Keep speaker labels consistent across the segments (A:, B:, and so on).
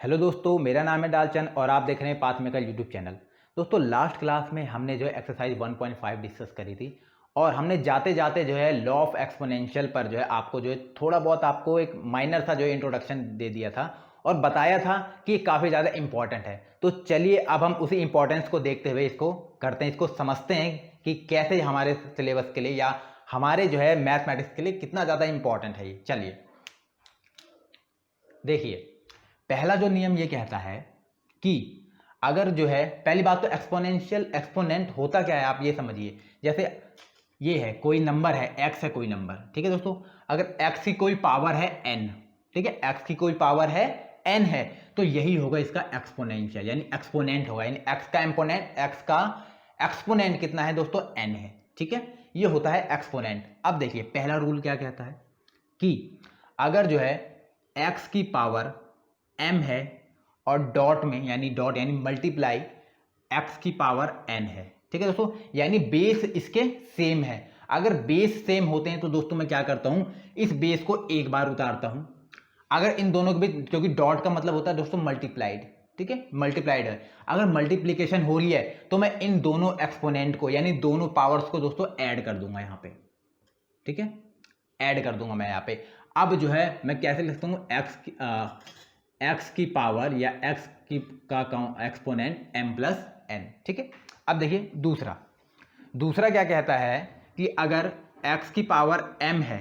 A: Hello दोस्तों, मेरा नाम है डालचंद और आप देख रहे हैं पाथ मेकर यूट्यूब चैनल। दोस्तों लास्ट क्लास में हमने जो है एक्सरसाइज 1.5 डिस्कस करी थी और हमने जाते जाते जो है लॉ ऑफ एक्सपोनेंशियल पर जो है आपको जो है थोड़ा बहुत आपको एक माइनर सा जो है इंट्रोडक्शन दे दिया था और बताया था कि काफ़ी ज़्यादा इंपॉर्टेंट है। तो चलिए अब हम उसी इंपॉर्टेंस को देखते हुए इसको करते हैं, इसको समझते हैं कि कैसे हमारे सिलेबस के लिए या हमारे जो है मैथमेटिक्स के लिए कितना ज़्यादा इंपॉर्टेंट है ये। चलिए देखिए, पहला जो नियम ये कहता है कि अगर जो है पहली बात तो एक्सपोनेंशियल एक्सपोनेंट होता क्या है आप ये समझिए। जैसे ये है कोई नंबर है, एक्स है कोई नंबर, ठीक है दोस्तों। अगर एक्स की कोई पावर है एन, ठीक है, एक्स की कोई पावर है एन है तो यही होगा इसका एक्सपोनेंशियल यानी एक्सपोनेंट होगा। यानी एक्स का एक्सपोनेंट, एक्स का एक्सपोनेंट कितना है दोस्तों, एन है, ठीक है, ये होता है एक्सपोनेंट। अब देखिए पहला रूल क्या कहता है कि अगर जो है एक्स की पावर m है और डॉट में यानी मल्टीप्लाई x की पावर n है, ठीक है दोस्तों, यानी बेस इसके सेम है। अगर बेस सेम होते हैं तो दोस्तों मैं क्या करता हूं, इस बेस को एक बार उतारता हूं। अगर इन दोनों के बीच, क्योंकि डॉट का मतलब होता है दोस्तों मल्टीप्लाइड, ठीक है, मल्टीप्लाइड है, अगर मल्टीप्लीकेशन हो रही है तो मैं इन दोनों एक्सपोनेंट को यानी दोनों पावर्स को दोस्तों ऐड कर दूंगा यहाँ पे, ठीक है, ऐड कर दूंगा मैं यहाँ पे। अब जो है मैं कैसे लिखता हूँ, एक्स की पावर या एक्स की का एक्सपोनेंट m प्लस n, ठीक है। अब देखिए दूसरा क्या कहता है कि अगर x की पावर m है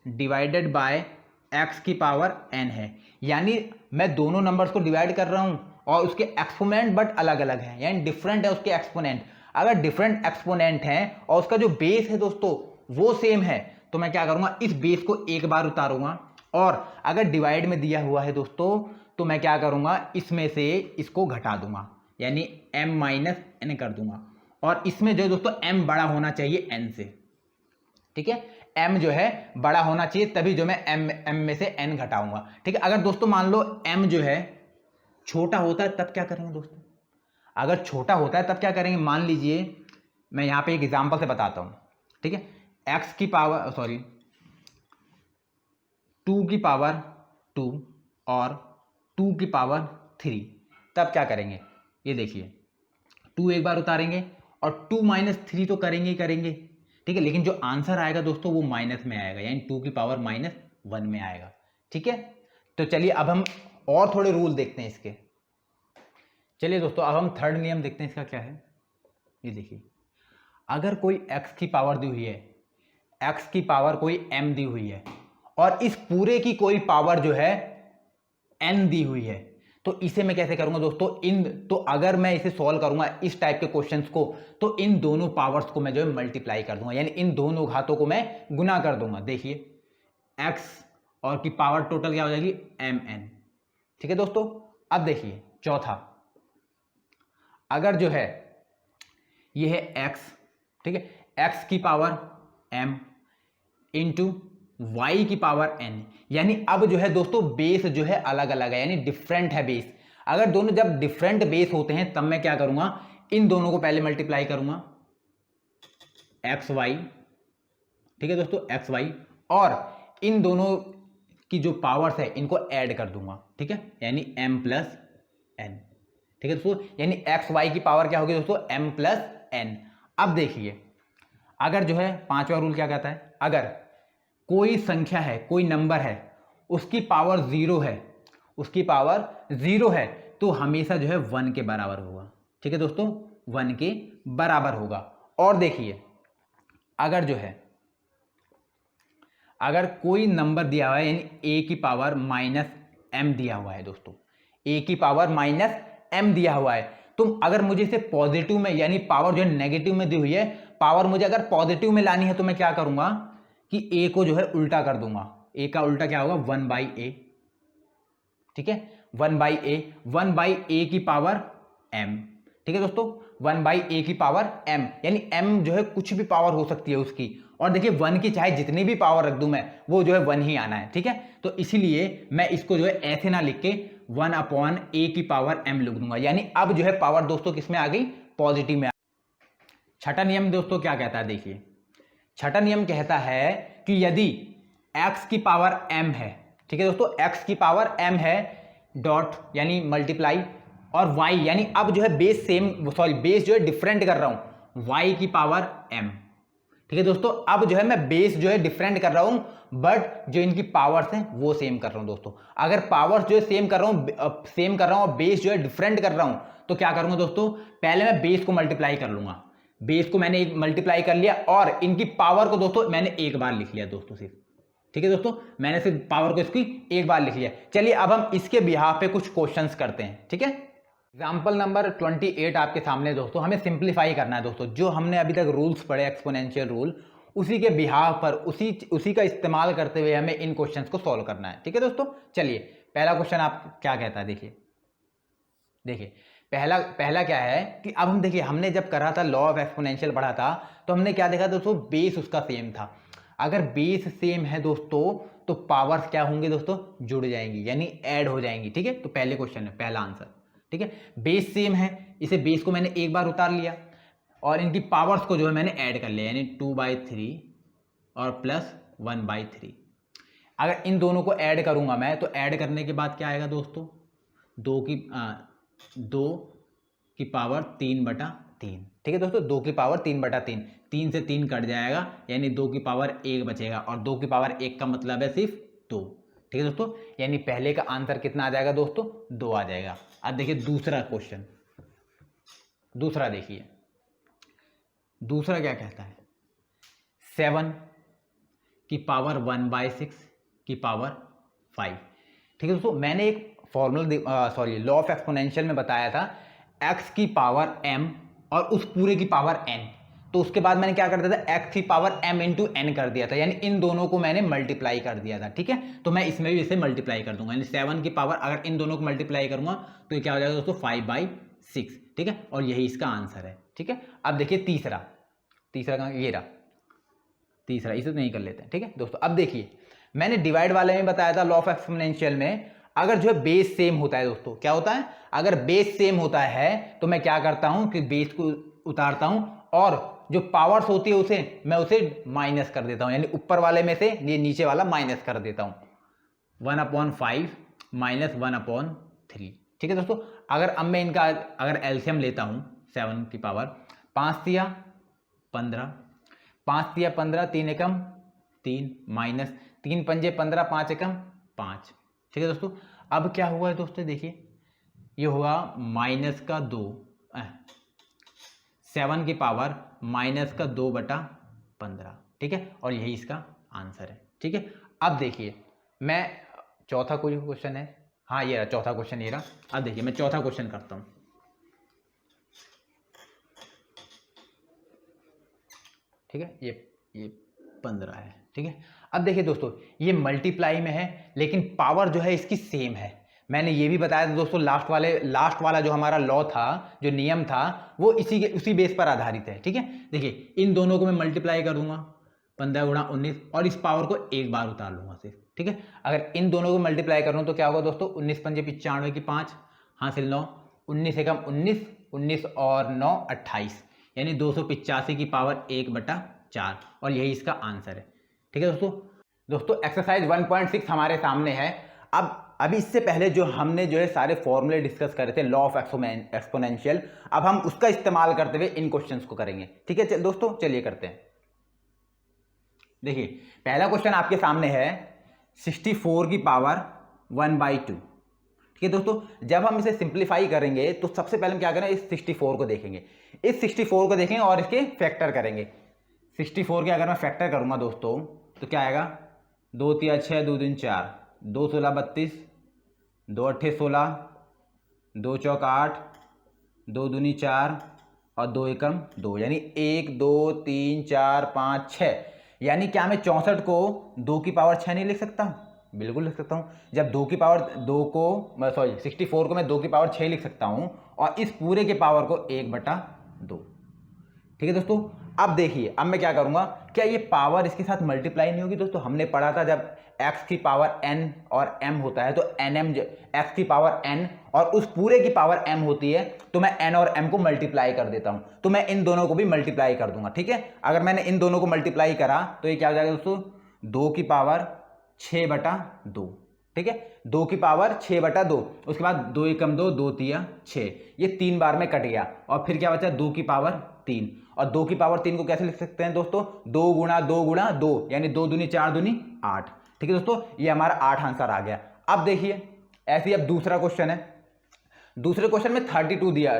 A: डिवाइडेड बाय x की पावर n है, यानी मैं दोनों नंबर्स को डिवाइड कर रहा हूं और उसके एक्सपोनेंट बट अलग अलग हैं, यानी डिफरेंट है उसके एक्सपोनेंट। अगर डिफरेंट एक्सपोनेंट हैं और उसका जो बेस है दोस्तों वो सेम है तो मैं क्या करूंगा, इस बेस को एक बार उतारूंगा और अगर डिवाइड में दिया हुआ है दोस्तों तो मैं क्या करूंगा, इसमें से इसको घटा दूंगा यानी m माइनस n कर दूंगा। और इसमें जो है दोस्तों m बड़ा होना चाहिए n से, ठीक है, m जो है बड़ा होना चाहिए, तभी जो मैं m में से n घटाऊंगा, ठीक है। अगर दोस्तों मान लो m जो है छोटा होता है तब क्या करेंगे दोस्तों, अगर छोटा होता है तब क्या करेंगे, मान लीजिए मैं यहाँ पे एक एग्जाम्पल से बताता हूँ, ठीक है, x की पावर 2 की पावर 2 और 2 की पावर 3, तब क्या करेंगे, ये देखिए 2 एक बार उतारेंगे और 2 माइनस 3 तो करेंगे ही करेंगे, ठीक है, लेकिन जो आंसर आएगा दोस्तों वो माइनस में आएगा यानी 2 की पावर -1 में आएगा, ठीक है। तो चलिए अब हम और थोड़े रूल देखते हैं इसके। चलिए दोस्तों अब हम थर्ड नियम देखते हैं, इसका क्या है, ये देखिए अगर कोई x की पावर दी हुई है, x की पावर कोई m दी हुई है और इस पूरे की कोई पावर जो है n दी हुई है तो इसे मैं कैसे करूंगा दोस्तों, तो अगर मैं इसे सॉल्व करूंगा इस टाइप के क्वेश्चंस को तो इन दोनों पावर्स को मैं जो है मल्टीप्लाई कर दूंगा यानी इन दोनों घातों को मैं गुना कर दूंगा। देखिए x और की पावर टोटल क्या हो जाएगी mn, ठीक है दोस्तों। अब देखिए चौथा, अगर जो है ये है x, ठीक है, x की पावर m इंटू y की पावर n, यानी अब जो है दोस्तों बेस जो है अलग अलग है यानी डिफरेंट है बेस। अगर दोनों जब डिफरेंट बेस होते हैं तब मैं क्या करूंगा, इन दोनों को पहले मल्टीप्लाई करूंगा एक्स वाई, ठीक है दोस्तों, एक्स वाई, और इन दोनों की जो पावर्स है इनको ऐड कर दूंगा, ठीक है, यानी m प्लस n, ठीक है दोस्तों, यानी एक्स वाई की पावर क्या होगी दोस्तों m प्लस n। अब देखिए अगर जो है पांचवा रूल क्या कहता है, अगर कोई संख्या है, कोई नंबर है, उसकी पावर 0 है, उसकी पावर 0 है तो हमेशा जो है 1 के बराबर होगा, ठीक है दोस्तों, 1 के बराबर होगा। और देखिए अगर जो है अगर कोई नंबर दिया हुआ है यानी a की पावर -m दिया हुआ है दोस्तों, a की पावर -m दिया हुआ है, तो अगर मुझे इसे पॉजिटिव में यानी पावर जो है नेगेटिव में दी हुई है, पावर मुझे अगर पॉजिटिव में लानी है तो मैं क्या करूंगा कि a को जो है उल्टा कर दूंगा, a का उल्टा क्या होगा 1/a, ठीक है, 1/a की पावर m, ठीक है दोस्तों, 1/a की पावर m, यानी m जो है कुछ भी पावर हो सकती है उसकी, और देखिए 1 की चाहे जितनी भी पावर रख दूं मैं वो जो है 1 ही आना है, ठीक है। तो इसीलिए मैं इसको जो है ऐसे ना लिख के 1/a की पावर m लिख दूंगा, यानी अब जो है पावर दोस्तों किस में आ गई, पॉजिटिव में। छठा नियम दोस्तों क्या कहता है, देखिए छठा नियम कहता है कि यदि x की पावर m है, ठीक है दोस्तों, x की पावर m है डॉट यानी मल्टीप्लाई, और y यानी अब जो है बेस बेस जो है डिफरेंट कर रहा हूं, y की पावर m। ठीक है दोस्तों, अब जो है मैं बेस जो है डिफरेंट कर रहा हूं, बट जो इनकी पावर्स हैं वो सेम कर रहा हूं दोस्तों। अगर पावर्स जो है सेम कर रहा हूं और बेस जो है डिफरेंट कर रहा हूं, तो क्या करूंगा दोस्तों, पहले मैं बेस को मल्टीप्लाई कर लूंगा। बेस को मैंने एक मल्टीप्लाई कर लिया और इनकी पावर को दोस्तों मैंने एक बार लिख लिया दोस्तों सिर्फ। ठीक है दोस्तों, मैंने सिर्फ पावर को इसकी एक बार लिख लिया। चलिए अब हम इसके बिहाफ पे कुछ क्वेश्चंस करते हैं। ठीक है, एग्जाम्पल नंबर 28 आपके सामने दोस्तों। हमें सिंप्लीफाई करना है दोस्तों, जो हमने अभी तक रूल्स पढ़े एक्सपोनेंशियल रूल, उसी के बिहाफ पर उसी का इस्तेमाल करते हुए हमें इन क्वेश्चंस को सॉल्व करना है। ठीक है दोस्तों, चलिए पहला क्वेश्चन आप क्या कहता है, देखिए पहला क्या है कि अब हम देखिए, हमने जब करा था लॉ ऑफ एक्सपोनेंशियल पढ़ा था, तो हमने क्या देखा दोस्तों, बेस उसका सेम था। अगर बेस सेम है दोस्तों तो पावर्स क्या होंगे दोस्तों, जुड़ जाएंगी यानी ऐड हो जाएंगी। ठीक है, तो पहले क्वेश्चन है पहला आंसर। ठीक है, बेस सेम है, इसे बेस को मैंने एक बार उतार लिया और इनकी पावर्स को जो है मैंने ऐड कर लिया, यानी 2/3 और प्लस 1/3। अगर इन दोनों को ऐड करूंगा मैं, तो ऐड करने के बाद क्या आएगा दोस्तों, 2 की पावर 3/3। ठीक है दोस्तों, 2 की पावर 3/3, 3 से 3 कट जाएगा यानी 2 की पावर 1 बचेगा, और 2 की पावर 1 का मतलब है सिर्फ 2। ठीक है दोस्तों, यानी पहले का आंसर कितना आ जाएगा दोस्तों, 2 आ जाएगा। अब देखिए दूसरा क्वेश्चन, देखिए दूसरा क्या कहता है, 7 की पावर 1/6 की पावर 5। ठीक है दोस्तों, मैंने एक फॉर्मूला लॉ ऑफ एक्सपोनेंशियल में बताया था, x की पावर m और उस पूरे की पावर n। तो उसके बाद मैंने क्या कर दिया था, x की पावर m इंटू n कर दिया था, यानी इन दोनों को मैंने मल्टीप्लाई कर दिया था। ठीक है, तो मैं इसमें भी इसे मल्टीप्लाई कर दूंगा, यानी 7 की पावर अगर इन दोनों को मल्टीप्लाई करूंगा तो ये क्या हो जाएगा दोस्तों, 5/6। ठीक है, और यही इसका आंसर है। ठीक है, अब देखिए तीसरा कहाँ, ये रहा तीसरा, इसे नहीं कर लेते हैं। ठीक है दोस्तों, अब देखिए मैंने डिवाइड वाले में बताया था लॉ ऑफ एक्सपोनेंशियल में, अगर जो है बेस सेम होता है दोस्तों, क्या होता है, अगर बेस सेम होता है तो मैं क्या करता हूं कि बेस को उतारता हूं और जो पावर्स होती है उसे उसे माइनस कर देता हूं, यानी ऊपर वाले में से ये नीचे वाला माइनस कर देता हूं, 1/5 माइनस 1/3। ठीक है दोस्तों, अब मैं इनका अगर एलसीएम लेता हूं, 7 की पावर 5 तिया 15, 5 तिया 15, 3 एकम 3 माइनस 3 पंजे 15, 5 एकम 5। ठीक है दोस्तों, अब क्या हुआ है दोस्तों, देखिए ये हुआ माइनस का 2, 7 की पावर माइनस का 2/15। ठीक है, और यही इसका आंसर है। ठीक है, अब देखिए मैं चौथा कोई क्वेश्चन है, हाँ ये रहा चौथा क्वेश्चन, ये रहा। अब देखिए मैं चौथा क्वेश्चन करता हूं। ठीक है, ये 15 है। ठीक है, अब देखिए दोस्तों ये मल्टीप्लाई में है, लेकिन पावर जो है इसकी सेम है। मैंने ये भी बताया था दोस्तों, लास्ट वाला जो हमारा लॉ था, जो नियम था, वो उसी बेस पर आधारित है। ठीक है, देखिए इन दोनों को मैं मल्टीप्लाई कर दूंगा, 15 गुणा 19, और इस पावर को एक बार उतार लूंगा सिर्फ। ठीक है, अगर इन दोनों को मल्टीप्लाई करूँ तो क्या होगा दोस्तों, 19 पंजे 95 की 5, हासिल 9, 19 एकम 19, 19 और 9 28, यानी 285 की पावर 1/4, और यही इसका आंसर है। ठीक है दोस्तों एक्सरसाइज 1.6 हमारे सामने है। अभी इससे पहले जो हमने जो है सारे फॉर्मूले डिस्कस करे थे लॉ ऑफ एक्सपोनेंशियल, अब हम उसका इस्तेमाल करते हुए इन क्वेश्चंस को करेंगे। ठीक है दोस्तों, चलिए करते हैं। देखिए पहला क्वेश्चन आपके सामने है, 64 की पावर 1/2। ठीक है दोस्तों, जब हम इसे सिंप्लीफाई करेंगे तो सबसे पहले हम क्या करें, इस 64 को देखेंगे, और इसके फैक्टर करेंगे। 64 के अगर मैं फैक्टर करूंगा दोस्तों तो क्या आएगा, 2 तिया 6, 2 दूनी 4, 2 16 32, 2 अट्ठे 16, 2 चौक 8, 2 दूनी 4 और 2 एकम 2, यानी 1 2 3 4 5 6, यानी क्या मैं 64 को 2 की पावर 6 नहीं लिख सकता? बिल्कुल लिख सकता हूँ। जब 2 की पावर 2 को 64 को मैं 2 की पावर 6 लिख सकता हूँ, और इस पूरे के पावर को 1/2। ठीक है दोस्तों, अब देखिए अब मैं क्या करूंगा, क्या ये पावर इसके साथ मल्टीप्लाई नहीं होगी दोस्तों? हमने पढ़ा था जब x की पावर n और m होता है तो nm, x की पावर n और उस पूरे की पावर m होती है, तो मैं n और m को मल्टीप्लाई कर देता हूं, तो मैं इन दोनों को भी मल्टीप्लाई कर दूंगा। ठीक है, अगर मैंने इन दोनों को मल्टीप्लाई करा तो ये क्या हो जाएगा दोस्तों, 2 की पावर 6/2। ठीक है, 2 की पावर 6/2, उसके बाद 2 एकम 2, 2 तिया 6, ये 3 बार में कट गया और फिर क्या बचा 2 की पावर 3। और 2 की पावर 3 को कैसे लिख सकते हैं दोस्तों, 2 गुणा 2 गुणा 2, यानी 2 दूनी 4 दूनी 8। ठीक है दोस्तों, ये हमारा 8 आंसर आ गया। अब देखिए ऐसे ही अब दूसरा क्वेश्चन है, दूसरे क्वेश्चन में 32 दिया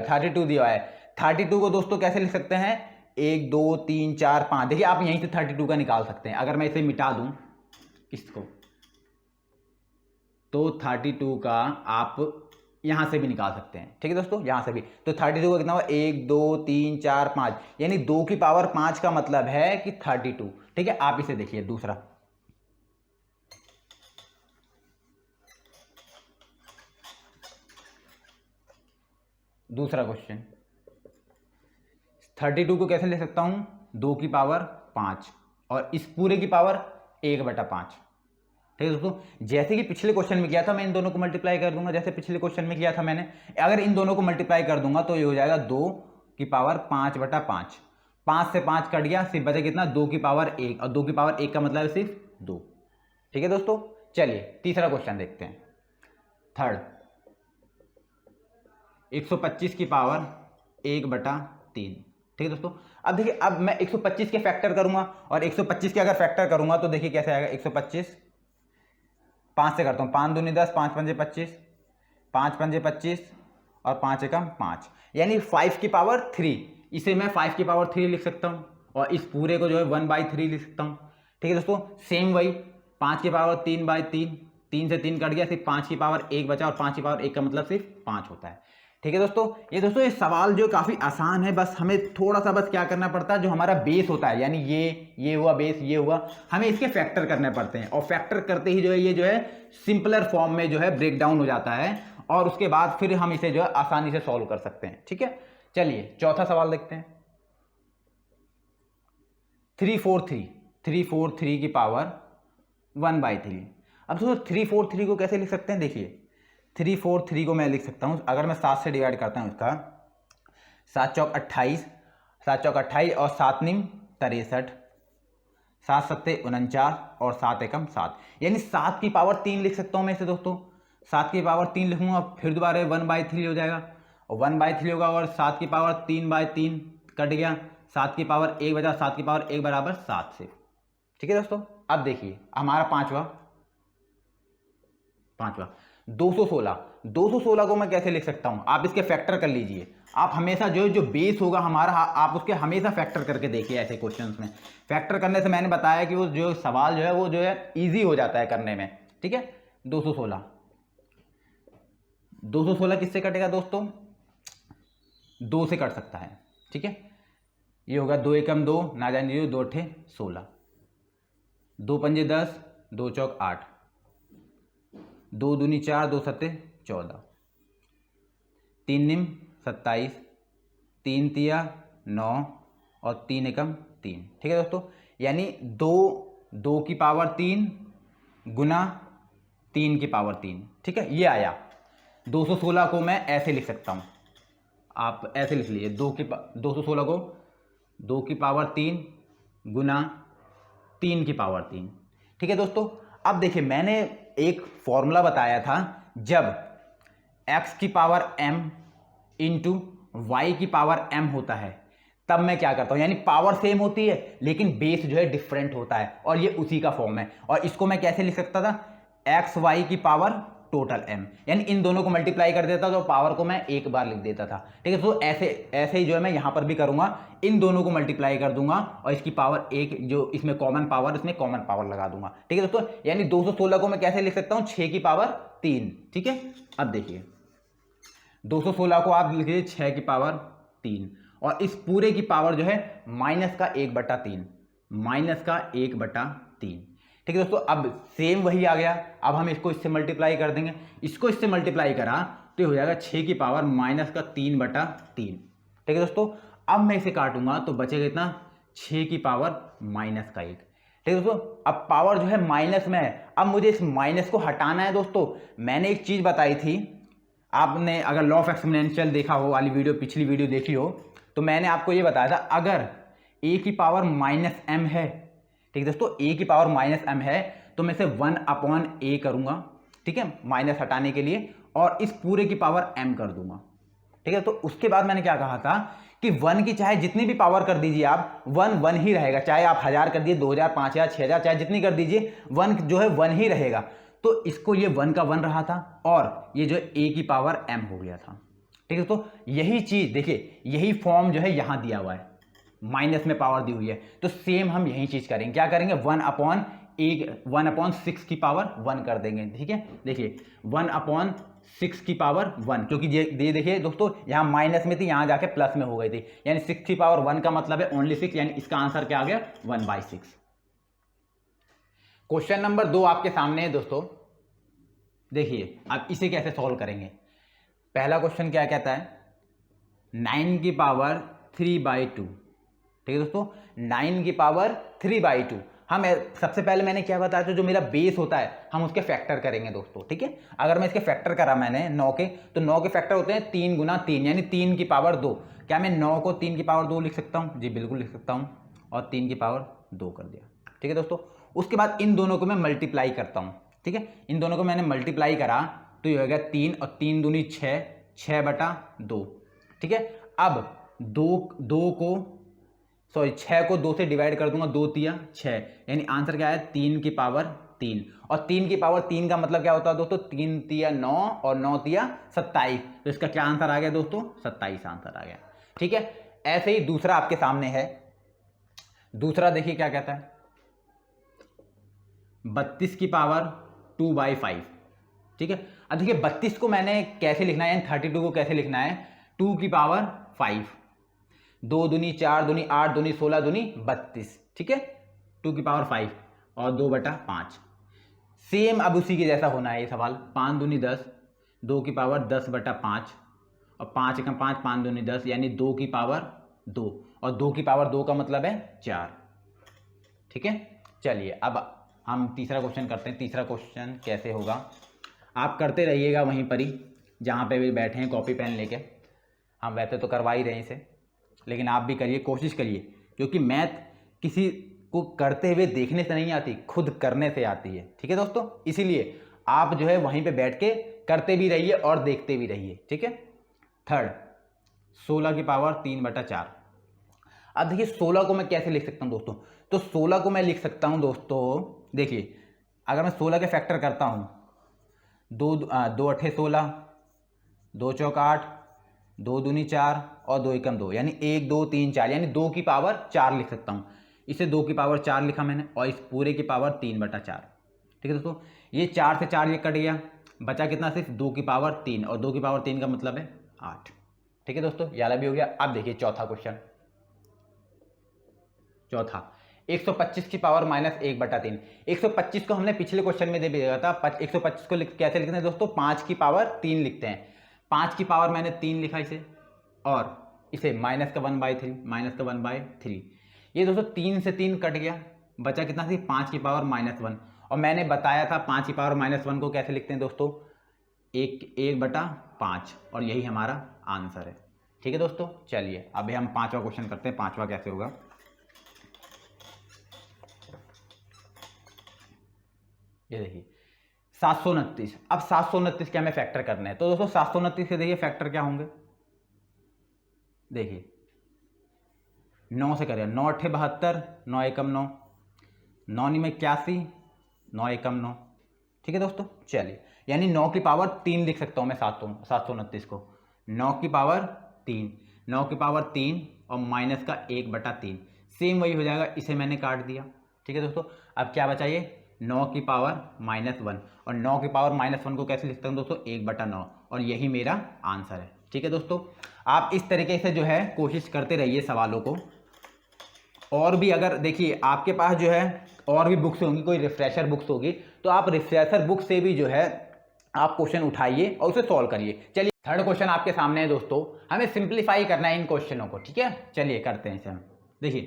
A: है। 32 को दोस्तों कैसे लिख सकते हैं, 1 2 3 4 5। देखिए आप यहीं से 32 का निकाल सकते हैं। अगर मैं इसे मिटा दूं इसको, तो 32 का आप यहां से भी निकाल सकते हैं। ठीक है दोस्तों, यहां से भी। तो 32 का कितना हुआ, 1 2 3 4 5, यानी 2 की पावर 5 का मतलब है कि 32। ठीक है, आप इसे देखिए दूसरा क्वेश्चन। 32 को कैसे ले सकता हूं, 2 की पावर 5 और इस पूरे की पावर 1/5। ठीक है दोस्तों, जैसे कि पिछले क्वेश्चन में किया था, मैं इन दोनों को मल्टीप्लाई कर दूंगा। जैसे पिछले क्वेश्चन में किया था मैंने, अगर इन दोनों को मल्टीप्लाई कर दूंगा तो ये हो जाएगा 2 की पावर 5/5। 5 से 5 कट गया, सिर्फ बचा कितना, 2 की पावर 1, और 2 की पावर 1 का मतलब है सिर्फ 2। ठीक है दोस्तों, चलिए तीसरा क्वेश्चन देखते हैं। थर्ड, 125 की पावर 1/3। ठीक है दोस्तों, अब देखिए, अब मैं 125 के फैक्टर करूंगा, और 125 के अगर फैक्टर करूंगा तो देखिए कैसे आएगा। 125 5 से करता हूँ, 5 दूनी 10, 5 पंजे 25, 5 पंजे 25 और 5 एकम 5, यानी 5 की पावर 3। इसे मैं 5 की पावर 3 लिख सकता हूँ, और इस पूरे को जो है 1/3 लिख सकता हूँ। ठीक है दोस्तों, सेम वही 5 की पावर 3/3, 3 से 3 कट गया, सिर्फ 5 की पावर 1 बचा, और 5 की पावर 1 का मतलब सिर्फ 5 होता है। ठीक है दोस्तों, ये सवाल जो काफ़ी आसान है, बस हमें थोड़ा सा बस क्या करना पड़ता है, जो हमारा बेस होता है, यानी ये हुआ बेस, ये हुआ, हमें इसके फैक्टर करने पड़ते हैं, और फैक्टर करते ही जो है ये जो है सिंपलर फॉर्म में जो है ब्रेक डाउन हो जाता है, और उसके बाद फिर हम इसे जो है आसानी से सॉल्व कर सकते हैं। ठीक है, चलिए चौथा सवाल देखते हैं। 343 की पावर 1/3। अब दोस्तों 343 को कैसे लिख सकते हैं, देखिए 343 को मैं लिख सकता हूँ, अगर मैं 7 से डिवाइड करता हूँ इसका, 7 चौक 28, 7 चौक 28 और 7 निम 63, 7 सत्ते 49 और 7 एकम 7, यानी 7 की पावर 3 लिख सकता हूँ मैं इसे दोस्तों। 7 की पावर 3 लिखूंगा, फिर दोबारा 1/3 हो जाएगा, और 1/3 होगा, और 7 की पावर 3/3 कट गया, 7 की पावर 1 बचा, 7 की पावर 1 बराबर 7 से। ठीक है दोस्तों, अब देखिए हमारा पांचवा 216 को मैं कैसे लिख सकता हूं, आप इसके फैक्टर कर लीजिए। आप हमेशा जो बेस होगा हमारा, आप उसके हमेशा फैक्टर करके देखिए। ऐसे क्वेश्चंस में फैक्टर करने से मैंने बताया कि वो जो सवाल जो है वो जो है इजी हो जाता है करने में। ठीक है, 216 किससे कटेगा दोस्तों, 2 से कट सकता है। ठीक है, ये होगा 2 एकम 2, ना जाने 2 ठे 16, 2 पंजे 10, 2 चौक 8, 2 दूनी 4, 2 सत्ते 14, 3 निम 27, 3 तिया 9 और 3 एकम 3। ठीक है दोस्तों, यानी 2 की पावर 3 गुना 3 की पावर 3। ठीक है, ये आया। 216 को मैं ऐसे लिख सकता हूँ, आप ऐसे लिख लीजिए, 216 को 2 की पावर 3 गुना 3 की पावर 3। ठीक है दोस्तों, अब देखिए मैंने एक फॉर्मूला बताया था, जब x की पावर m इंटू वाई की पावर m होता है, तब मैं क्या करता हूं, यानी पावर सेम होती है लेकिन बेस जो है डिफरेंट होता है, और ये उसी का फॉर्म है। और इसको मैं कैसे लिख सकता था, एक्स वाई की पावर टोटल m, यानी इन दोनों को मल्टीप्लाई कर देता तो पावर को मैं एक बार लिख देता था। ठीक है, तो ऐसे ही जो है मैं यहां पर भी करूंगा, इन दोनों को मल्टीप्लाई कर दूंगा और इसकी पावर एक, जो इसमें कॉमन पावर, इसमें कॉमन पावर लगा दूंगा। ठीक है दोस्तों, यानी 216 को मैं कैसे लिख सकता हूं, 6 की पावर 3। ठीक है, अब देखिए 216 को आप लिखिए 6 की पावर 3, और इस पूरे की पावर जो है माइनस का 1/3, माइनस का 1/3। ठीक है दोस्तों, अब सेम वही आ गया। अब हम इसको इससे मल्टीप्लाई कर देंगे, इसको इससे मल्टीप्लाई करा तो हो जाएगा 6 की पावर माइनस का 3/3। ठीक है दोस्तों, अब मैं इसे काटूंगा तो बचेगा इतना, 6 की पावर माइनस का 1। ठीक है दोस्तों, अब पावर जो है माइनस में है, अब मुझे इस माइनस को हटाना है। दोस्तों मैंने एक चीज बताई थी, आपने अगर लॉ ऑफ एक्सपोनेंशियल देखा हो वाली वीडियो, पिछली वीडियो देखी हो, तो मैंने आपको ये बताया था, अगर a की पावर -m है, ठीक है दोस्तों, a की पावर -m है, तो मैं इसे 1/a करूंगा, ठीक है, माइनस हटाने के लिए, और इस पूरे की पावर m कर दूंगा। ठीक है, तो उसके बाद मैंने क्या कहा था कि 1 की चाहे जितनी भी पावर कर दीजिए आप, 1 1 ही रहेगा, चाहे आप 1000 कर दिए, 2000, 5000, 6000, चाहे जितनी कर दीजिए, 1 जो है 1 ही रहेगा। तो इसको ये 1 का 1 रहा था, और ये जो है a की पावर m हो गया था। ठीक है, तो यही चीज देखिए, यही फॉर्म जो है यहां दिया हुआ है, माइनस में पावर दी हुई है, तो सेम हम यही चीज करेंगे। क्या करेंगे, 1/6 की पावर 1 कर देंगे। ठीक है, देखिए 1/6 की पावर 1, क्योंकि ये देखिए दोस्तों, यहाँ माइनस में थी, यहाँ जाके प्लस में हो गई थी, यानी 6 की पावर 1 का मतलब है ओनली 6, यानी इसका आंसर क्या आ गया, 1/6। क्वेश्चन नंबर 2 आपके सामने है दोस्तों। देखिए अब इसे कैसे सॉल्व करेंगे। पहला क्वेश्चन क्या कहता है, 9 की पावर 3/2। ठीक है दोस्तों, 9 की पावर 3/2। हम सबसे पहले मैंने क्या बताया था, जो मेरा बेस होता है हम उसके फैक्टर करेंगे दोस्तों। ठीक है, अगर मैं इसके फैक्टर करा मैंने 9 के, तो 9 के फैक्टर होते हैं 3 × 3, यानी 3 की पावर 2। क्या मैं 9 को 3 की पावर 2 लिख सकता हूँ? जी बिल्कुल लिख सकता हूँ, और 3 की पावर 2 कर दिया। ठीक है दोस्तों, उसके बाद इन दोनों को मैं मल्टीप्लाई करता हूँ। ठीक है, इन दोनों को मैंने मल्टीप्लाई करा तो ये हो गया 3, और 3 दूनी 6, 6/2। ठीक है, अब 6 को 2 से डिवाइड कर दूंगा, 2 तिया 6, यानी आंसर क्या है, 3 की पावर 3। और 3 की पावर 3 का मतलब क्या होता है दोस्तों, 3 तिया 9, और 9 तिया 27। तो इसका क्या आंसर आ गया दोस्तों, 27 आंसर आ गया। ठीक है, ऐसे ही दूसरा आपके सामने है। दूसरा देखिए क्या कहता है, 32 की पावर 2/5। ठीक है, अब देखिए 32 को मैंने कैसे लिखना है, यानी 32 को कैसे लिखना है, 2 की पावर 5, 2 दूनी 4, दूनी 8, दूनी 16, दूनी 32। ठीक है, 2 की पावर 5 और 2/5। सेम अब उसी के जैसा होना है ये सवाल, 5 दूनी 10, 2 की पावर 10/5, और 5 का 5, 5 दूनी 10, यानी 2 की पावर 2, और 2 की पावर 2 का मतलब है 4। ठीक है, चलिए अब हम तीसरा क्वेश्चन करते हैं। तीसरा क्वेश्चन कैसे होगा, आप करते रहिएगा वहीं पर ही जहाँ पे भी बैठे हैं, कॉपी पेन लेके। हम वैसे तो करवा ही रहे हैं इसे, लेकिन आप भी करिए, कोशिश करिए, क्योंकि मैथ किसी को करते हुए देखने से नहीं आती, खुद करने से आती है। ठीक है दोस्तों, इसीलिए आप जो है वहीं पे बैठ के करते भी रहिए और देखते भी रहिए। ठीक है, थर्ड, 16 की पावर 3/4। अब देखिए 16 को मैं कैसे लिख सकता हूँ दोस्तों, तो 16 को मैं लिख सकता हूँ दोस्तों, देखिए अगर मैं 16 के फैक्टर करता हूँ, 2 8 16, 2 चौक 8, 2 दूनी 4, और 2 एकम 2, यानी 1 2 3 4, यानी 2 की पावर 4 लिख सकता हूँ। इसे 2 की पावर 4 लिखा मैंने, और इस पूरे की पावर 3/4। ठीक है दोस्तों, ये 4 से 4 ये कट गया, बचा कितना, सिर्फ 2 की पावर 3, और 2 की पावर 3 का मतलब है 8। ठीक है दोस्तों, ये वाला भी हो गया। अब देखिए चौथा क्वेश्चन, चौथा 125 की पावर -1/3। 125 को हमने पिछले क्वेश्चन में दे दिया था। 125 को कैसे लिखते हैं दोस्तों, 5 की पावर 3 लिखते हैं। 5 की पावर मैंने 3 लिखा इसे, और इसे -1/3, -1/3। ये दोस्तों 3 से 3 कट गया, बचा कितना, थी 5 की पावर -1। और मैंने बताया था 5 की पावर -1 को कैसे लिखते हैं दोस्तों, 1/5, और यही हमारा आंसर है। ठीक है दोस्तों, चलिए अभी हम पांचवा क्वेश्चन करते हैं। पांचवा कैसे होगा, ये देखिए 729। अब 729 क्या हमें फैक्टर करना है, तो दोस्तों 729 के देखिए फैक्टर क्या होंगे, देखिए 9 से करें, 9 8 72, 9 एकम 9, 9 9 81, 9 एकम 9। ठीक है दोस्तों, चलिए यानी 9 की पावर 3 लिख सकता हूँ मैं 729 को, 9 की पावर 3, 9 की पावर 3 और माइनस का 1/3, सेम वही हो जाएगा, इसे मैंने काट दिया। ठीक है दोस्तों, अब क्या बचा, ये 9 की पावर -1, और 9 की पावर -1 को कैसे लिखता हूँ दोस्तों, 1/9, और यही मेरा आंसर है। ठीक है दोस्तों, आप इस तरीके से जो है कोशिश करते रहिए सवालों को। और भी अगर देखिए आपके पास जो है और भी बुक्स होंगी, कोई रिफ्रेशर बुक्स होगी, तो आप रिफ्रेशर बुक से भी जो है आप क्वेश्चन उठाइए और उसे सॉल्व करिए। चलिए थर्ड क्वेश्चन आपके सामने है दोस्तों, हमें सिंप्लीफाई करना है इन क्वेश्चनों को। ठीक है, चलिए करते हैं इसे हम। देखिए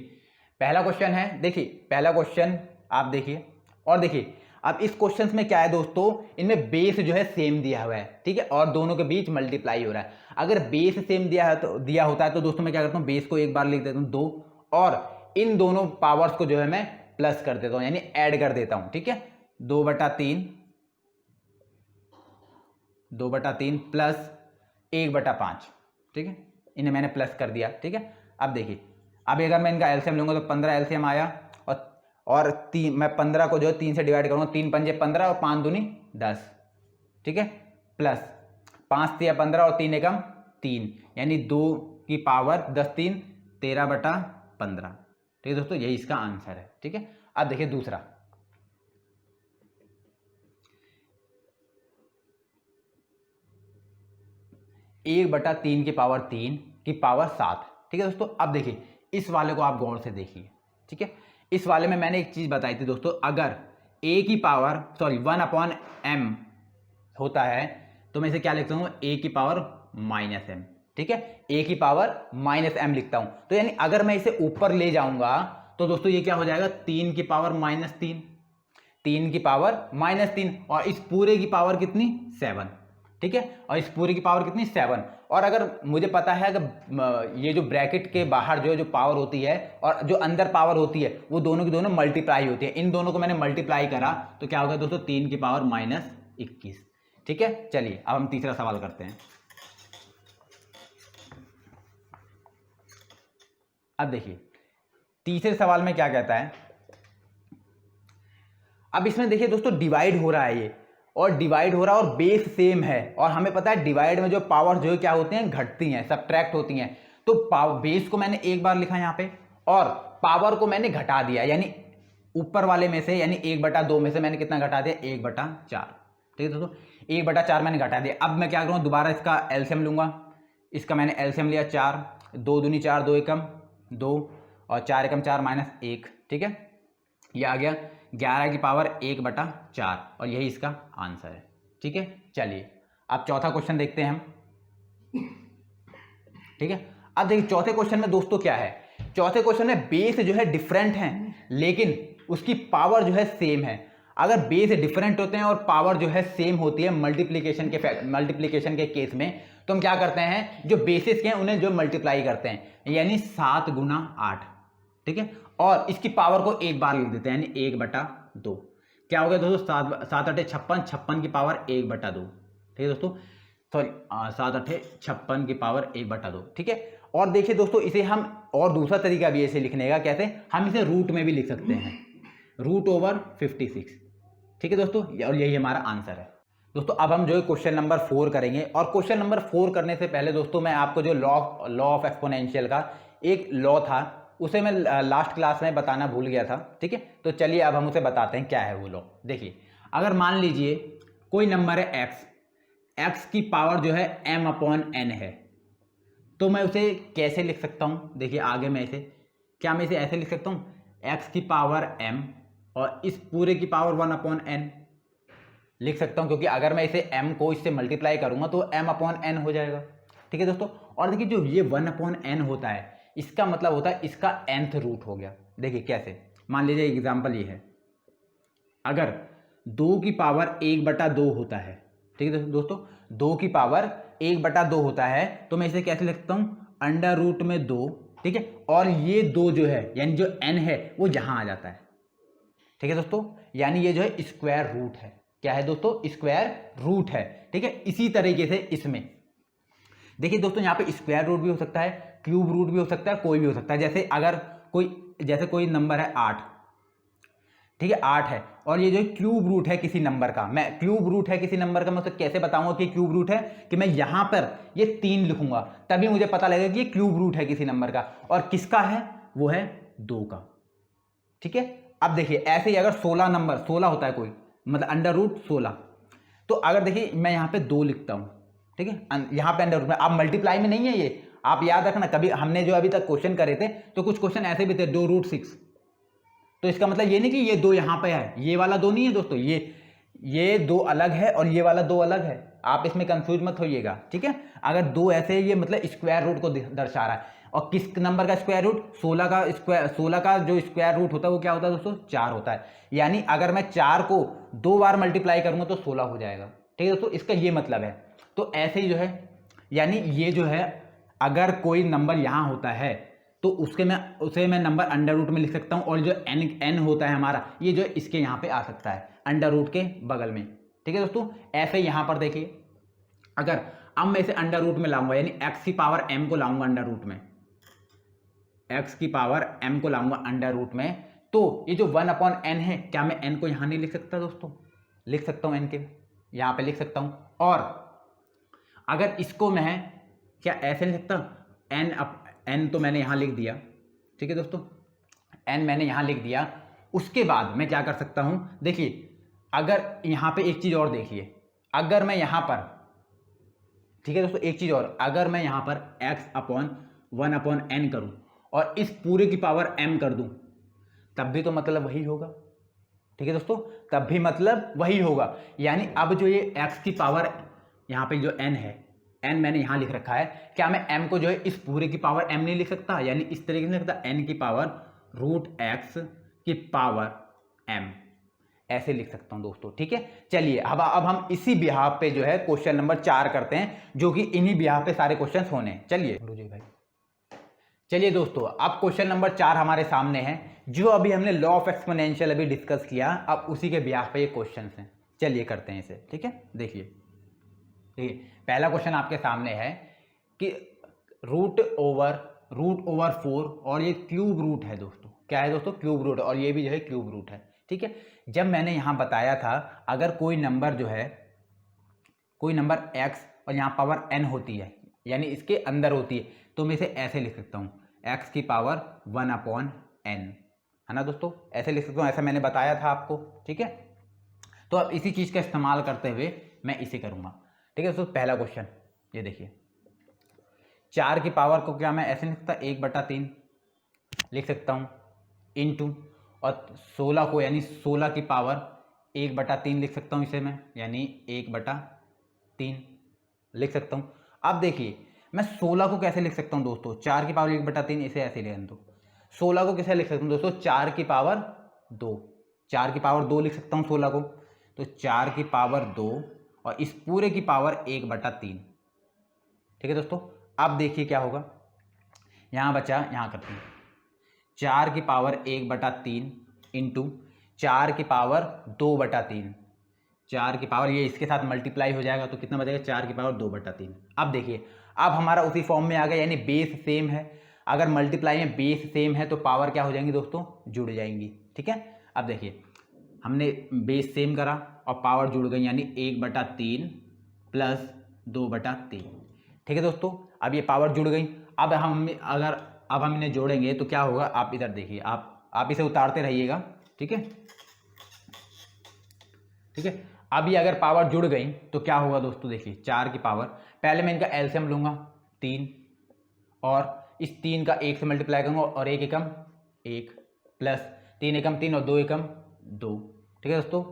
A: पहला क्वेश्चन है, देखिए पहला क्वेश्चन आप देखिए, और देखिए अब इस क्वेश्चन में क्या है दोस्तों, इनमें बेस जो है सेम दिया हुआ है। ठीक है, और दोनों के बीच मल्टीप्लाई हो रहा है। अगर बेस सेम दिया होता है तो दोस्तों मैं क्या करता हूँ, बेस को एक बार लिख देता हूँ 2, और इन दोनों पावर्स को जो है मैं प्लस कर देता हूँ, यानी ऐड कर देता हूँ। ठीक है, 2/3 2/3 प्लस 1/5, ठीक है, इन्हें मैंने प्लस कर दिया, ठीक है। अब देखिए, अब अगर मैं इनका एलसीएम लूँगा तो 15 एलसीएम आया, और 3 मैं 15 को जो है 3 से डिवाइड करूँगा, 3 पंजे 15 और 5 दूनी 10, ठीक है, प्लस 5 तिया 15 और 3 एकम 3, यानी 2 की पावर 10 3 13/15, ठीक है दोस्तों, यही इसका आंसर है, ठीक है। अब देखिए दूसरा, 1/3 की पावर 3 की पावर 7, ठीक है दोस्तों। अब देखिए इस वाले को आप गौर से देखिए, ठीक है। इस वाले में मैंने एक चीज बताई थी दोस्तों, अगर a की पावर 1/m होता है तो मैं इसे क्या लिखता हूँ, a की पावर -m, ठीक है, a की पावर -m लिखता हूं। तो यानी अगर मैं इसे ऊपर ले जाऊंगा तो दोस्तों ये क्या हो जाएगा, 3 की पावर -3, 3 की पावर -3, और इस पूरे की पावर कितनी, 7, ठीक है, और इस पूरे की पावर कितनी, 7। और अगर मुझे पता है अगर ये जो ब्रैकेट के बाहर जो पावर होती है और जो अंदर पावर होती है वो दोनों की दोनों मल्टीप्लाई होती है, इन दोनों को मैंने मल्टीप्लाई करा तो क्या होगा दोस्तों, 3 की पावर -21, ठीक है। चलिए अब हम तीसरा सवाल करते हैं। अब देखिए तीसरे सवाल में क्या कहता है, अब इसमें देखिए दोस्तों डिवाइड हो रहा है ये, और डिवाइड हो रहा है और बेस सेम है, और हमें पता है डिवाइड में जो पावर जो क्या होती हैं, घटती हैं, सब्ट्रैक्ट होती हैं। तो बेस को मैंने एक बार लिखा यहाँ पे और पावर को मैंने घटा दिया, यानी ऊपर वाले में से यानी 1/2 में से मैंने कितना घटा दिया, 1/4, ठीक है दोस्तों, 1/4 मैंने घटा दिया। अब मैं क्या करूँगा, दोबारा इसका एलसीएम लूंगा, इसका मैंने एलसीएम लिया 4, 2 दूनी 4, 2 एकम 2 और 4 एकम 4 -1, ठीक है, ये आ गया 11 की पावर 1/4, और यही इसका आंसर है, ठीक है। चलिए अब चौथा क्वेश्चन देखते हैं हम, ठीक है। अब देखिए चौथे क्वेश्चन में दोस्तों क्या है, चौथे क्वेश्चन में बेस जो है डिफरेंट है लेकिन उसकी पावर जो है सेम है। अगर बेस डिफरेंट होते हैं और पावर जो है सेम होती है मल्टीप्लीकेशन के केस में, तो हम क्या करते हैं, जो बेसिस के हैं उन्हें जो मल्टीप्लाई करते हैं, यानी 7 × 8, ठीक है, और इसकी पावर को एक बार लिख देते हैं, यानी 1/2, क्या हो गया दोस्तों, 7 8 56, 56 की पावर 1/2, ठीक है दोस्तों, सॉरी 7 8 56 की पावर 1/2, ठीक है। और देखिए दोस्तों इसे हम और दूसरा तरीका भी ऐसे लिखने का, कैसे, हम इसे रूट में भी लिख सकते हैं, √56, ठीक है दोस्तों, और यही हमारा आंसर है दोस्तों। अब हम जो है क्वेश्चन नंबर 4 करेंगे, और क्वेश्चन नंबर 4 करने से पहले दोस्तों मैं आपको जो लॉ ऑफ एक्सपोनेंशियल का एक लॉ था उसे मैं लास्ट क्लास में बताना भूल गया था, ठीक है। तो चलिए अब हम उसे बताते हैं क्या है वो लॉ। देखिए अगर मान लीजिए कोई नंबर है x की पावर जो है m/n है, तो मैं उसे कैसे लिख सकता हूँ, देखिए आगे मैं इसे ऐसे लिख सकता हूँ, x की पावर m और इस पूरे की पावर 1/n लिख सकता हूँ, क्योंकि अगर मैं इसे m को इससे मल्टीप्लाई करूंगा तो m/n हो जाएगा, ठीक है दोस्तों। और देखिए जो ये 1/n होता है इसका मतलब होता है इसका nth रूट हो गया। देखिए कैसे, मान लीजिए एग्जांपल ये है, अगर 2 की पावर 1/2 होता है, ठीक है दोस्तों, 2 की पावर 1/2 होता है, तो मैं इसे कैसे लिखता हूँ, √2, ठीक है, और ये 2 जो है यानी जो n है वो यहां आ जाता है, ठीक है दोस्तों, यानी ये जो है स्क्वायर रूट है, क्या है दोस्तों, स्क्वायर रूट है, ठीक है। इसी तरीके से इसमें देखिए दोस्तों यहाँ पे स्क्वायर रूट भी हो सकता है, क्यूब रूट भी हो सकता है, कोई भी हो सकता है। जैसे कोई नंबर है 8, ठीक है, 8 है, और ये जो क्यूब रूट है किसी नंबर का, मैं उसे कैसे बताऊंगा कि क्यूब रूट है, कि मैं यहां पर ये 3 लिखूंगा, तभी मुझे पता लगेगा कि ये क्यूब रूट है किसी नंबर का, और किसका है, वो है 2 का, ठीक है। अब देखिए ऐसे ही अगर 16 होता है कोई, मतलब √16, तो अगर देखिए मैं यहाँ पे 2 लिखता हूँ, ठीक है, यहाँ पे अंडर रूट में, आप मल्टीप्लाई में नहीं है ये, आप याद रखना, कभी हमने जो अभी तक क्वेश्चन करे थे तो कुछ क्वेश्चन ऐसे भी थे 2√6, तो इसका मतलब ये नहीं कि ये 2 यहाँ पे है, ये वाला 2 नहीं है दोस्तों, ये 2 अलग है और ये वाला 2 अलग है, आप इसमें कंफ्यूज मत होइएगा, ठीक है। अगर 2 ऐसे है, ये मतलब स्क्वायर रूट को दर्शा रहा है, और किस नंबर का स्क्वायर रूट, 16 का जो स्क्वायर रूट होता है वो क्या होता है दोस्तों, 4 होता है, यानी अगर मैं 4 को 2 बार मल्टीप्लाई करूंगा तो 16 हो जाएगा, ठीक है दोस्तों, इसका ये मतलब है। तो ऐसे ही जो है, यानी ये जो है अगर कोई नंबर यहाँ होता है तो उसे मैं नंबर अंडर रूट में लिख सकता हूँ, और जो n होता है हमारा, ये जो इसके यहाँ पे आ सकता है अंडर रूट के बगल में, ठीक है दोस्तों। ऐसे यहाँ पर देखिए अगर अब मैं इसे अंडर रूट में लाऊंगा, यानी एक्स की पावर एम को लाऊंगा अंडर रूट में, एक्स की पावर एम को लाऊंगा अंडर रूट में, तो ये जो 1/n है, क्या मैं n को यहां नहीं लिख सकता दोस्तों? लिख सकता हूं, n के यहां पे लिख सकता हूं। और अगर इसको मैं क्या ऐसे लिख सकता, n तो मैंने यहां लिख दिया, ठीक है दोस्तों, n मैंने यहां लिख दिया। उसके बाद मैं क्या कर सकता हूं, देखिए अगर यहां पे एक चीज और देखिए, अगर मैं यहां पर, ठीक है दोस्तों, एक चीज और, अगर मैं यहां पर x/1/n करूं और इस पूरे की पावर m कर दूं, तब भी तो मतलब वही होगा, ठीक है दोस्तों, तब भी मतलब वही होगा। यानी अब जो ये x की पावर यहाँ पे जो n है, n मैंने यहाँ लिख रखा है, क्या मैं m को जो है इस पूरे की पावर m नहीं लिख सकता? यानी इस तरीके से लिख सकता, n की पावर √x की पावर m, ऐसे लिख सकता हूँ दोस्तों, ठीक है। चलिए अब हम इसी बिहाफ पे जो है क्वेश्चन नंबर 4 करते हैं, जो कि इन्हीं बिहाफ पे सारे क्वेश्चन होने हैं। चलिए भाई, चलिए दोस्तों, अब क्वेश्चन नंबर 4 हमारे सामने है, जो अभी हमने लॉ ऑफ एक्सपोनेंशियल अभी डिस्कस किया, अब उसी के बिहाफ पे ये क्वेश्चन हैं। चलिए करते हैं इसे, ठीक है। देखिए पहला क्वेश्चन आपके सामने है कि रूट ओवर 4, और ये क्यूब रूट है दोस्तों, क्या है दोस्तों? क्यूब रूट, और ये भी जो है क्यूब रूट है, ठीक है। जब मैंने यहां बताया था, अगर कोई नंबर जो है, कोई नंबर x और यहां पावर n होती है, यानी इसके अंदर होती है, तो मैं इसे ऐसे लिख सकता हूं, x की पावर 1/n, है ना दोस्तों, ऐसे लिख सकता हूं, ऐसा मैंने बताया था आपको, ठीक है। तो अब इसी चीज का इस्तेमाल करते हुए मैं इसे करूंगा, ठीक है दोस्तों। पहला क्वेश्चन ये देखिए, 4 की पावर को क्या मैं ऐसे लिख सकता, 1/3 लिख सकता हूं, इंटू, और 16 को यानी 16 की पावर 1/3 लिख सकता हूं इसे मैं, यानी 1/3 लिख सकता हूं। अब देखिए मैं 16 को कैसे लिख सकता हूं दोस्तों, 4 की पावर 1/3, इसे ऐसे लिख दो। 16 को कैसे लिख सकता हूं दोस्तों, 4 की पावर 2, 4 की पावर 2 लिख सकता हूं 16 को, तो 4 की पावर 2 और इस पूरे की पावर 1/3, ठीक है दोस्तों। अब देखिए क्या होगा, यहां बचा, यहां करते हैं, 4 की पावर 1/3 इंटू 4 की पावर 2/3, 4 की पावर, ये इसके साथ मल्टीप्लाई हो जाएगा तो कितना बचेगा, 4 की पावर 2/3। अब देखिए अब हमारा उसी फॉर्म में आ गया, यानी बेस सेम है। अगर मल्टीप्लाई में बेस सेम है तो पावर क्या हो जाएंगी दोस्तों, जुड़ जाएंगी, ठीक है। अब देखिए हमने बेस सेम करा और पावर जुड़ गई, यानी 1/3 प्लस 2/3, ठीक है दोस्तों। अब ये पावर जुड़ गई। अब हम इन्हें जोड़ेंगे तो क्या होगा, आप इधर देखिए, आप इसे उतारते रहिएगा, ठीक है, ठीक है। अब ये अगर पावर जुड़ गई तो क्या होगा दोस्तों, देखिए 4 की पावर, पहले मैं इनका एलसीएम लूंगा 3, और इस 3 का 1 से मल्टीप्लाई करूंगा, और 1 एकम 1 प्लस 3 एकम 3 और 2 एकम 2, ठीक है दोस्तों।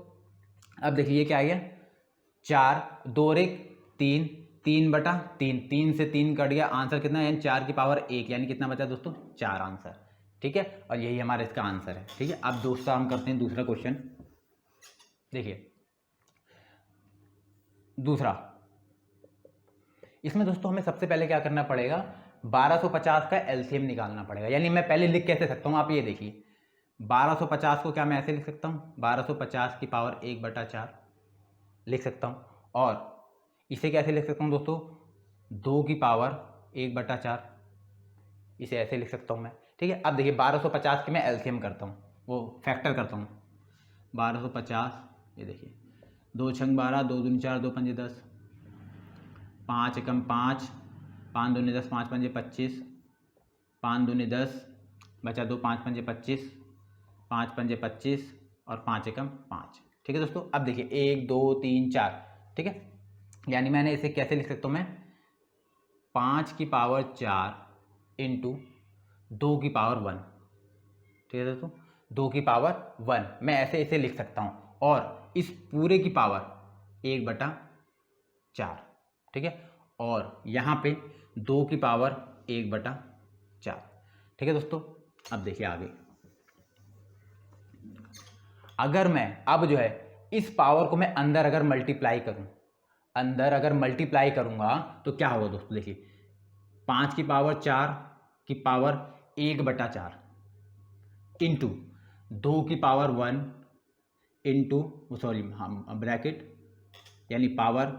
A: अब देखिए ये क्या आ गया, 4 2 और 1 3, 3/3, 3 से 3 कट गया, आंसर कितना है, यानी 4 की पावर 1, यानी कितना बचा दोस्तों, 4 आंसर, ठीक है। और यही हमारा इसका आंसर है, ठीक है। अब दोस्तों हम करते हैं दूसरा क्वेश्चन। देखिए दूसरा, इसमें दोस्तों हमें सबसे पहले क्या करना पड़ेगा, 1250 का एलसीएम निकालना पड़ेगा। यानी मैं पहले लिख कैसे सकता हूं, आप ये देखिए, 1250 को क्या मैं ऐसे लिख सकता हूं, 1250 की पावर 1/4 लिख सकता हूं, और इसे कैसे लिख सकता हूं दोस्तों, 2 की पावर 1/4, इसे ऐसे लिख सकता हूं मैं, ठीक है। अब देखिए 1250 की मैं एलसीएम करता हूं, वो फैक्टर करता हूं, 1250, ये देखिए 2 छंग 12, 2 दूनी 4, 2 पंजे 10, 5 एकम 5, 5 दूनी 10, 5 पंजे 25, 5 दूनी 10, बचा 2, 5 पंजे 25, 5 पंजे 25 और 5 एकम 5, ठीक है दोस्तों। अब देखिए 1 2 3 4, ठीक है। यानी मैंने इसे कैसे लिख सकता हूँ मैं, 5 की पावर 4 इंटू 2 की पावर 1, ठीक है दोस्तों, 2 की पावर 1 मैं ऐसे इसे लिख सकता हूँ, और इस पूरे की पावर 1/4, ठीक है, और यहाँ पे 2 की पावर 1/4, ठीक है दोस्तों। अब देखिए आगे, अगर मैं अब जो है इस पावर को मैं अंदर अगर मल्टीप्लाई करूं, अंदर अगर मल्टीप्लाई करूंगा तो क्या होगा दोस्तों, देखिए 5 की पावर 4 की पावर 1/4 इंटू 2 की पावर 1 इंटू, सॉरी हम ब्रैकेट, यानी पावर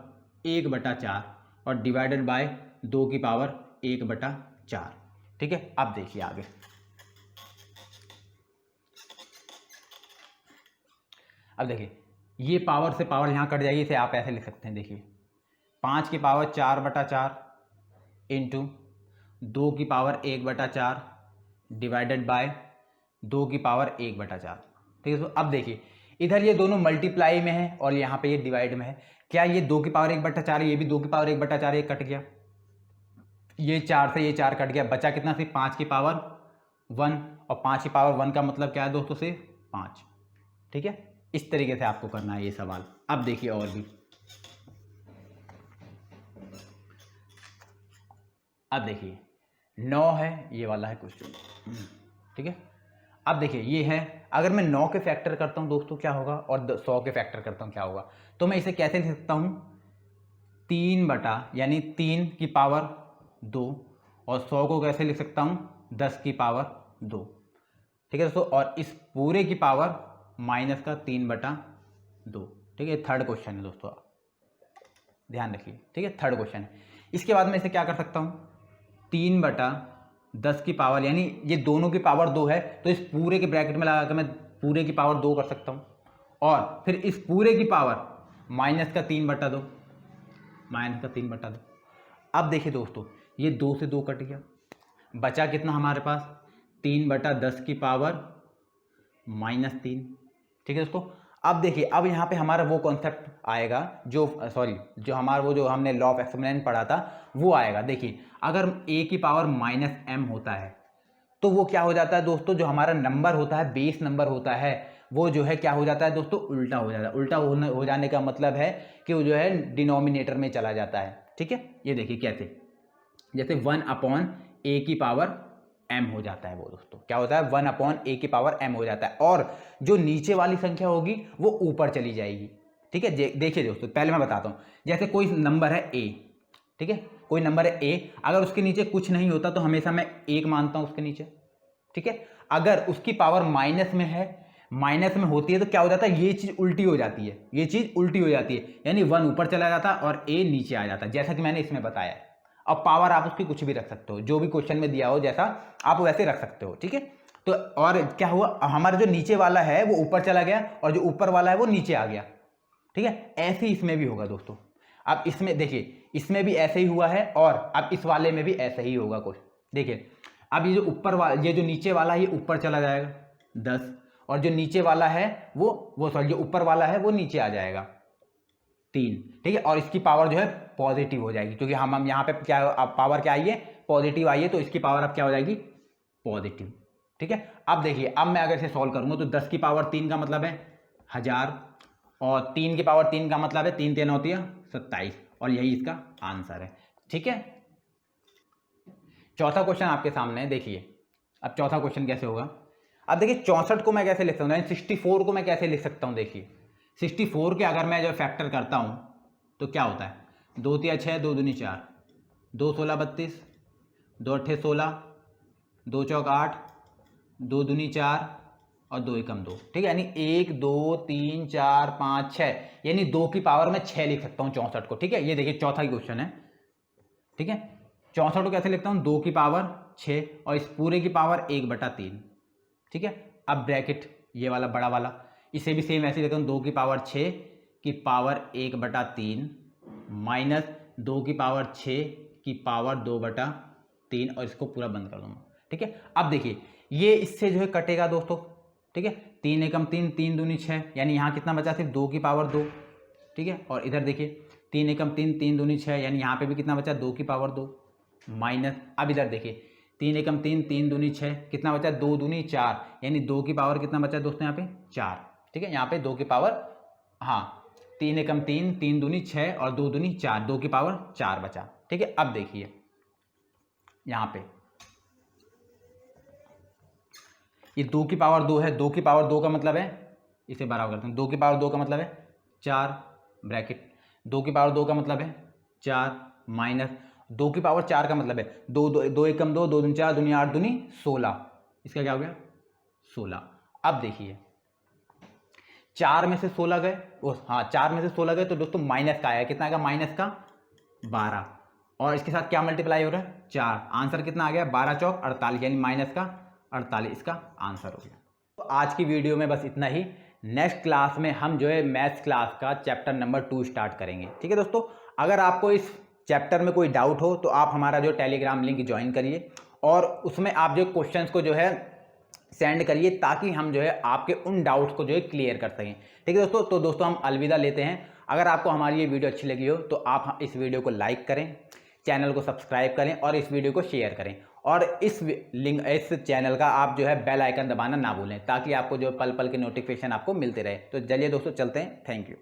A: 1/4 और डिवाइडेड बाय 2 की पावर 1/4। ठीक है, अब देखिए आगे। अब देखिए ये पावर से पावर यहाँ कट जाएगी, इसे आप ऐसे लिख सकते हैं, देखिए 5 की पावर 4/4 इंटू 2 की पावर 1/4 डिवाइडेड बाय 2 की पावर 1/4। ठीक है, तो अब देखिए इधर ये दोनों मल्टीप्लाई में है और यहाँ पे ये डिवाइड में है। क्या ये 2 की पावर 1/4, ये भी 2 की पावर 1/4, ये कट गया, ये 4 से ये 4 कट गया, बचा कितना सिर्फ 5 की पावर 1, और 5 की पावर 1 का मतलब क्या है दोस्तों, सिर्फ 5। ठीक है, इस तरीके से आपको करना है ये सवाल। अब देखिए और भी, अब देखिए 9 है, ये वाला है क्वेश्चन। ठीक है, अब देखिए ये है, अगर मैं 9 के फैक्टर करता हूँ दोस्तों क्या होगा, और 100 के फैक्टर करता हूँ क्या होगा, तो मैं इसे कैसे लिख सकता हूँ, 3 यानी 3 की पावर 2, और 100 को कैसे लिख सकता हूँ, 10 की पावर 2। ठीक है दोस्तों, और इस पूरे की पावर माइनस का 3/2। ठीक है, थर्ड क्वेश्चन है दोस्तों, ध्यान रखिए। ठीक है, थर्ड क्वेश्चन है। इसके बाद मैं इसे क्या कर सकता हूँ, 3/10 की पावर, यानी ये दोनों की पावर 2 है, तो इस पूरे के ब्रैकेट में लगा कर मैं पूरे की पावर 2 कर सकता हूँ, और फिर इस पूरे की पावर माइनस का 3/2, माइनस का 3/2। अब देखिए दोस्तों ये 2 से 2 कट गया, बचा कितना हमारे पास, 3/10 की पावर -3। ठीक है दोस्तों, अब देखिए अब यहाँ पे हमारा वो कॉन्सेप्ट आएगा जो जो हमारा वो जो हमने लॉ ऑफ एक्सपोनेंट पढ़ा था वो आएगा। देखिए अगर a की पावर -m होता है तो वो क्या हो जाता है दोस्तों, जो हमारा नंबर होता है, बेस नंबर होता है, वो जो है क्या हो जाता है दोस्तों, उल्टा हो जाता है। उल्टा हो जाने का मतलब है कि वो जो है डिनोमिनेटर में चला जाता है। ठीक है, ये देखिए कैसे, जैसे 1/a की पावर m हो जाता है, वो दोस्तों क्या होता है, 1/a की पावर m हो जाता है, और जो नीचे वाली संख्या होगी वो ऊपर चली जाएगी। ठीक है, देखिए दोस्तों पहले मैं बताता हूँ, जैसे कोई नंबर है a, ठीक है, कोई नंबर है a, अगर उसके नीचे कुछ नहीं होता तो हमेशा मैं 1 मानता हूँ उसके नीचे। ठीक है, अगर उसकी पावर माइनस में है, माइनस में होती है, तो क्या हो जाता है, ये चीज उल्टी हो जाती है, ये चीज उल्टी हो जाती है, यानी 1 ऊपर चला जाता है और a नीचे आ जाता है, जैसा कि मैंने इसमें बताया। अब पावर आप उसकी कुछ भी रख सकते हो, जो भी क्वेश्चन में दिया हो जैसा आप वैसे रख सकते हो। ठीक है, तो और क्या हुआ, हमारा जो नीचे वाला है वो ऊपर चला गया और जो ऊपर वाला है वो नीचे आ गया। ठीक है, ऐसे ही इसमें भी होगा दोस्तों। अब इसमें देखिए, इसमें भी ऐसे ही हुआ है, और अब इस वाले में भी ऐसे ही होगा कुछ। देखिए अब ये जो ऊपर वाला, ये जो नीचे वाला है ये ऊपर चला जाएगा 10, और जो नीचे वाला है वो सॉरी जो ऊपर वाला है वो नीचे आ जाएगा 3। ठीक है, और इसकी पावर जो है पॉजिटिव हो जाएगी, क्योंकि हम यहाँ पे क्या, अब पावर क्या आई है, पॉजिटिव आई है, तो इसकी पावर अब क्या हो जाएगी, पॉजिटिव। ठीक है, अब देखिए अब मैं अगर इसे सॉल्व करूंगा तो 10 की पावर 3 का मतलब है 1000, और 3 की पावर 3 का मतलब है 3 3 होती है 27, और यही इसका आंसर है। ठीक है, चौथा क्वेश्चन आपके सामने है, देखिए अब चौथा क्वेश्चन कैसे होगा। अब देखिए 64 को मैं कैसे लिख सकता हूँ, 64 को मैं कैसे लिख सकता हूँ, देखिए 64 के अगर मैं जो फैक्टर करता हूँ तो क्या होता है, 2 3 6, 2 दूनी 4, 2 16 32, 2 8 16, 2 चौक 8, 2 दूनी 4 और 2 एकम 2। ठीक है, यानी 1 2 3 4 5 6, यानी 2 की पावर में 6 लिख सकता हूँ 64 को। ठीक है, ये देखिए चौथा क्वेश्चन है। ठीक है, 64 को कैसे लिखता हूँ, 2 की पावर 6 और इस पूरे की पावर 1/3। ठीक है, अब ब्रैकेट ये वाला बड़ा वाला, इसे भी सेम ऐसे लिखता हूँ, 2 की पावर 6 की पावर 1/3 माइनस 2 की पावर 6 की पावर 2/3, और इसको पूरा बंद कर दूंगा। ठीक है, अब देखिए ये इससे जो है कटेगा दोस्तों। ठीक है, 3 एकम 3, 3 दूनी 6, यानी यहाँ कितना बचा, सिर्फ 2 की पावर 2। ठीक है, और इधर देखिए 3 एकम 3, 3 दूनी 6, यानी यहाँ पे भी कितना बचा, 2 की पावर 2 माइनस, अब इधर देखिए 3 एकम 3, 3 दूनी 6, कितना बचा, 2 दूनी 4, यानी 2 की पावर कितना बचा दोस्तों, यहाँ पे 4। ठीक है, यहाँ पे 2 की पावर, हाँ 3 एकम 3, 3 दूनी 6 और 2 दूनी 4, 2 की पावर 4 बचा। ठीक है, अब देखिए यहाँ पे ये 2 की पावर 2 है, 2 की पावर 2 का मतलब है, इसे बराबर करते हैं, 2 की पावर 2 का मतलब है 4 ब्रैकेट, 2 की पावर 2 का मतलब है 4 माइनस 2 की पावर 4 का मतलब है 2 2 एकम 2, 2 दूनी 4, दूनी 8 दूनी 16, इसका क्या हो गया 16। अब देखिए 4 में से 16 गए, हाँ 4 में से 16 गए तो दोस्तों माइनस का आया, कितना आएगा माइनस का 12 और इसके साथ क्या मल्टीप्लाई हो रहा है 4। आंसर कितना आ गया 12 चौक 48 यानी माइनस का 48 इसका आंसर हो गया। तो आज की वीडियो में बस इतना ही। नेक्स्ट क्लास में हम जो है मैथ्स क्लास का चैप्टर नंबर 2 स्टार्ट करेंगे। ठीक है दोस्तों, अगर आपको इस चैप्टर में कोई डाउट हो तो आप हमारा जो टेलीग्राम लिंक ज्वाइन करिए और उसमें आप जो क्वेश्चंस को जो है सेंड करिए ताकि हम जो है आपके उन डाउट्स को जो है क्लियर कर सकें। ठीक है दोस्तों, तो दोस्तों हम अलविदा लेते हैं। अगर आपको हमारी ये वीडियो अच्छी लगी हो तो आप इस वीडियो को लाइक करें, चैनल को सब्सक्राइब करें और इस वीडियो को शेयर करें और इस चैनल का आप जो है बेल आइकन दबाना ना भूलें ताकि आपको जो पल पल के नोटिफिकेशन आपको मिलते रहे। तो चलिए दोस्तों चलते हैं, थैंक यू।